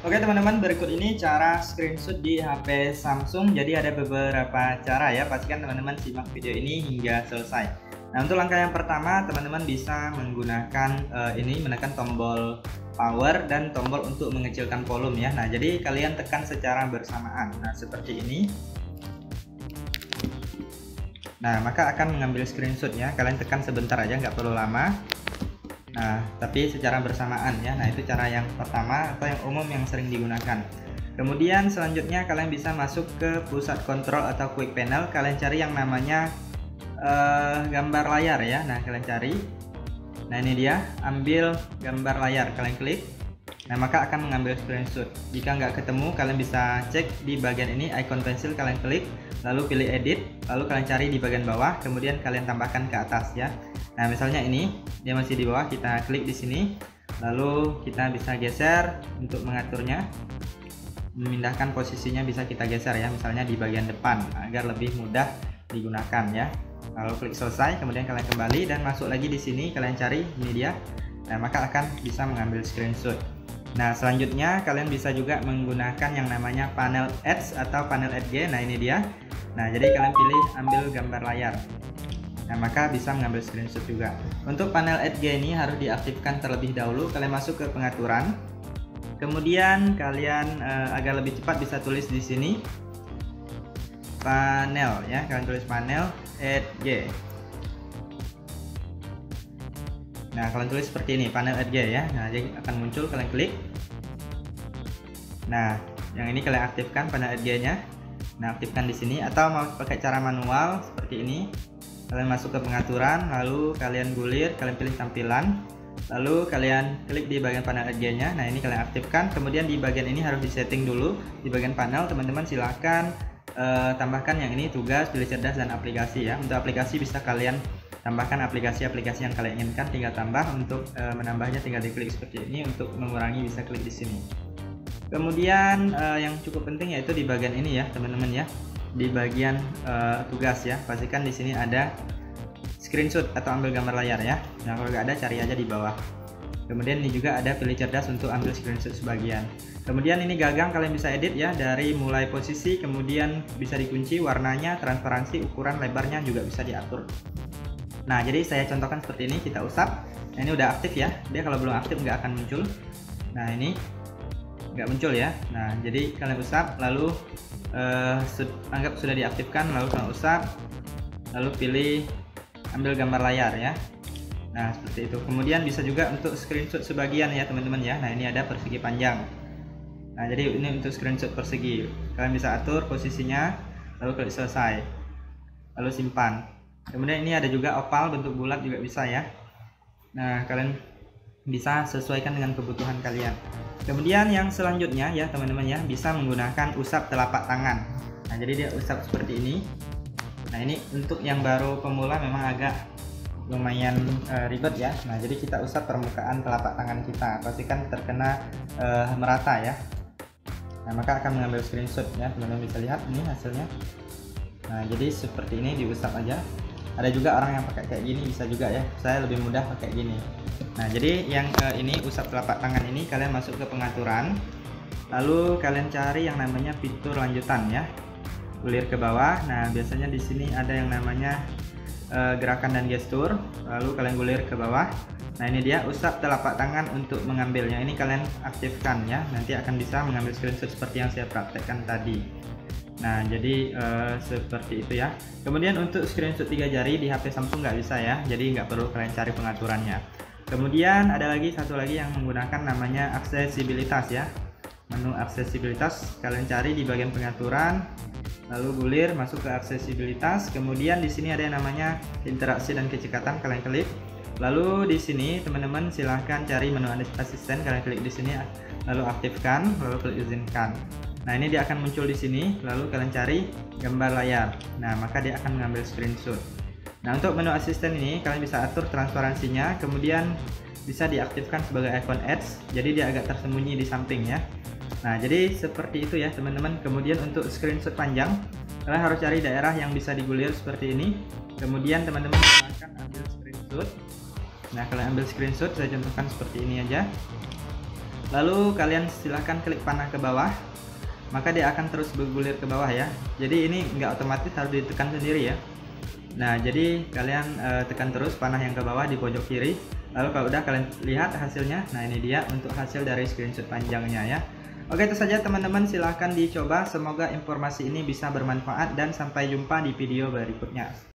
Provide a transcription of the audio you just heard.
Oke teman-teman, berikut ini cara screenshot di HP Samsung. Jadi ada beberapa cara ya, pastikan teman-teman simak video ini hingga selesai. Nah, untuk langkah yang pertama, teman-teman bisa menggunakan menekan tombol power dan tombol untuk mengecilkan volume ya. Nah, jadi kalian tekan secara bersamaan. Nah, seperti ini. Nah, maka akan mengambil screenshot ya. Kalian tekan sebentar aja, nggak perlu lama. Nah, tapi secara bersamaan ya. Nah, itu cara yang pertama atau yang umum yang sering digunakan. Kemudian selanjutnya kalian bisa masuk ke pusat kontrol atau quick panel. Kalian cari yang namanya gambar layar ya. Nah, kalian cari. Nah, ini dia, ambil gambar layar. Kalian klik. Nah, maka akan mengambil screenshot. Jika nggak ketemu, kalian bisa cek di bagian ini, icon pensil kalian klik, lalu pilih edit, lalu kalian cari di bagian bawah, kemudian kalian tambahkan ke atas ya. Nah, misalnya ini dia masih di bawah, kita klik di sini, lalu kita bisa geser untuk mengaturnya, memindahkan posisinya bisa kita geser ya, misalnya di bagian depan agar lebih mudah digunakan ya. Lalu klik selesai, kemudian kalian kembali dan masuk lagi di sini, kalian cari ini dia. Nah, maka akan bisa mengambil screenshot. Nah, selanjutnya kalian bisa juga menggunakan yang namanya panel Edge atau panel Edge. Nah, ini dia. Nah, jadi kalian pilih ambil gambar layar. Nah, maka bisa mengambil screenshot juga. Untuk panel Edge ini harus diaktifkan terlebih dahulu. Kalian masuk ke pengaturan. Kemudian kalian agar lebih cepat bisa tulis di sini panel ya. Kalian tulis panel Edge. Nah, kalian tulis seperti ini, panel Edge ya. Nah, jadi akan muncul, kalian klik. Nah, yang ini kalian aktifkan panel Edge-nya. Nah, aktifkan di sini atau mau pakai cara manual seperti ini. Kalian masuk ke pengaturan, lalu kalian gulir, kalian pilih tampilan. Lalu kalian klik di bagian panel Edge-nya. Nah, ini kalian aktifkan. Kemudian di bagian ini harus disetting dulu. Di bagian panel, teman-teman silahkan tambahkan yang ini tugas, pilih cerdas dan aplikasi ya. Untuk aplikasi bisa kalian tambahkan aplikasi-aplikasi yang kalian inginkan, tinggal tambah. Untuk menambahnya tinggal diklik seperti ini, untuk mengurangi bisa klik di sini. Kemudian yang cukup penting yaitu di bagian ini ya teman-teman ya, di bagian tugas ya, pastikan di sini ada screenshot atau ambil gambar layar ya. Nah, kalau nggak ada cari aja di bawah. Kemudian ini juga ada pilih cerdas untuk ambil screenshot sebagian. Kemudian ini gagang, kalian bisa edit ya, dari mulai posisi, kemudian bisa dikunci warnanya, transparansi, ukuran lebarnya juga bisa diatur. Nah, jadi saya contohkan seperti ini, kita usap. Nah, ini udah aktif ya, dia kalau belum aktif nggak akan muncul. Nah, ini nggak muncul ya. Nah, jadi kalian usap, lalu anggap sudah diaktifkan, lalu kalian usap, lalu pilih ambil gambar layar ya. Nah, seperti itu. Kemudian bisa juga untuk screenshot sebagian ya teman-teman ya. Nah, ini ada persegi panjang. Nah, jadi ini untuk screenshot persegi. Kalian bisa atur posisinya, lalu klik selesai, lalu simpan. Kemudian ini ada juga oval bentuk bulat juga bisa ya. Nah, kalian bisa sesuaikan dengan kebutuhan kalian. Kemudian yang selanjutnya ya teman-teman ya, bisa menggunakan usap telapak tangan. Nah, jadi dia usap seperti ini. Nah, ini untuk yang baru pemula memang agak lumayan ribet ya. Nah, jadi kita usap permukaan telapak tangan kita, pastikan terkena merata ya. Nah, maka akan mengambil screenshot ya, teman-teman bisa lihat ini hasilnya. Nah, jadi seperti ini diusap aja. Ada juga orang yang pakai kayak gini, bisa juga ya. Saya lebih mudah pakai gini. Nah, jadi yang ini usap telapak tangan ini, kalian masuk ke pengaturan, lalu kalian cari yang namanya fitur lanjutan ya. Gulir ke bawah. Nah, biasanya di sini ada yang namanya gerakan dan gestur, lalu kalian gulir ke bawah. Nah, ini dia usap telapak tangan untuk mengambilnya. Ini kalian aktifkan ya, nanti akan bisa mengambil screenshot seperti yang saya praktekkan tadi. Nah, jadi seperti itu ya. Kemudian untuk screenshot 3 jari di HP Samsung nggak bisa ya, jadi nggak perlu kalian cari pengaturannya. Kemudian ada lagi satu lagi yang menggunakan namanya aksesibilitas ya. Menu aksesibilitas kalian cari di bagian pengaturan, lalu gulir masuk ke aksesibilitas. Kemudian di sini ada yang namanya interaksi dan kecekatan, kalian klik. Lalu di sini teman-teman silahkan cari menu asisten, kalian klik di sini, lalu aktifkan, lalu klik izinkan. Nah, ini dia akan muncul di sini, lalu kalian cari gambar layar. Nah, maka dia akan mengambil screenshot. Nah, untuk menu asisten ini kalian bisa atur transparansinya, kemudian bisa diaktifkan sebagai icon Edge, jadi dia agak tersembunyi di samping ya. Nah, jadi seperti itu ya teman-teman. Kemudian untuk screenshot panjang, kalian harus cari daerah yang bisa digulir seperti ini. Kemudian teman-teman silahkan ambil screenshot. Nah, kalian ambil screenshot, saya contohkan seperti ini aja. Lalu kalian silahkan klik panah ke bawah, maka dia akan terus bergulir ke bawah ya. Jadi ini nggak otomatis, harus ditekan sendiri ya. Nah, jadi kalian tekan terus panah yang ke bawah di pojok kiri. Lalu kalau udah, kalian lihat hasilnya. Nah, ini dia untuk hasil dari screenshot panjangnya ya. Oke, itu saja teman-teman, silahkan dicoba. Semoga informasi ini bisa bermanfaat dan sampai jumpa di video berikutnya.